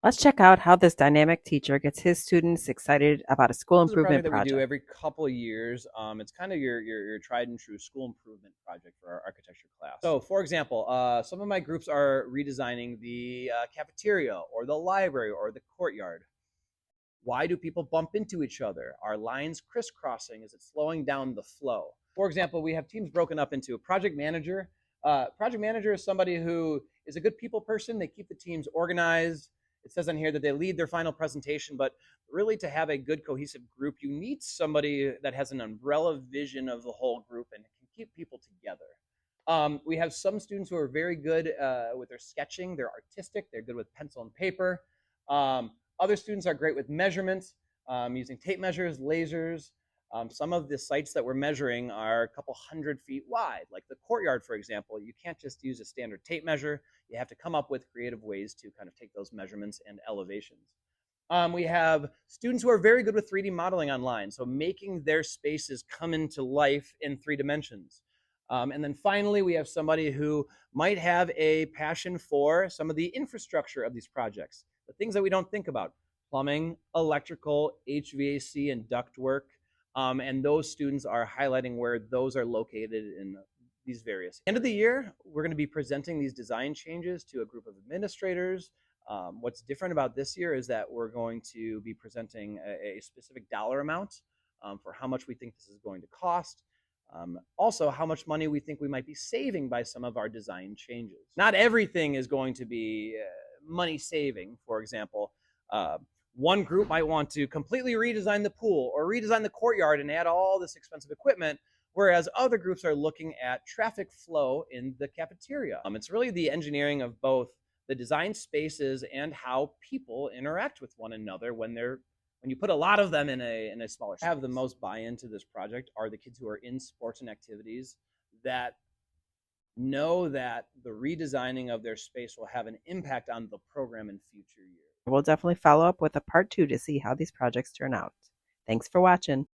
Let's check out how this dynamic teacher gets his students excited about a school This is a project improvement that we do project. every couple of years. It's kind of your tried and true school improvement project for our architecture class. So, for example, some of my groups are redesigning the cafeteria or the library or the courtyard. Why do people bump into each other? Are lines crisscrossing? Is it slowing down the flow? For example, we have teams broken up into a project manager. Project manager is somebody who is a good people person. They keep the teams organized. It says on here that they lead their final presentation, but really to have a good cohesive group, you need somebody that has an umbrella vision of the whole group and can keep people together. We have some students who are very good with their sketching. They're artistic. They're good with pencil and paper. Other students are great with measurements, using tape measures, lasers. Some of the sites that we're measuring are a couple 100 feet wide, like the courtyard, for example. You can't just use a standard tape measure. You have to come up with creative ways to kind of take those measurements and elevations. We have students who are very good with 3D modeling online, so making their spaces come into life in 3 dimensions. And then finally, we have somebody who might have a passion for some of the infrastructure of these projects, the things that we don't think about: plumbing, electrical, HVAC, and ductwork. And those students are highlighting where those are located in these various. End of the year, we're going to be presenting these design changes to a group of administrators. What's different about this year is that we're going to be presenting a specific dollar amount for how much we think this is going to cost. Also, how much money we think we might be saving by some of our design changes. Not everything is going to be money saving. For example, one group might want to completely redesign the pool or redesign the courtyard and add all this expensive equipment, whereas other groups are looking at traffic flow in the cafeteria. It's really the engineering of both the design spaces and how people interact with one another when you put a lot of them in a smaller space. Have the most buy-in to this project are the kids who are in sports and activities that know that the redesigning of their space will have an impact on the program in future years. We'll definitely follow up with a part 2 to see how these projects turn out. Thanks for watching.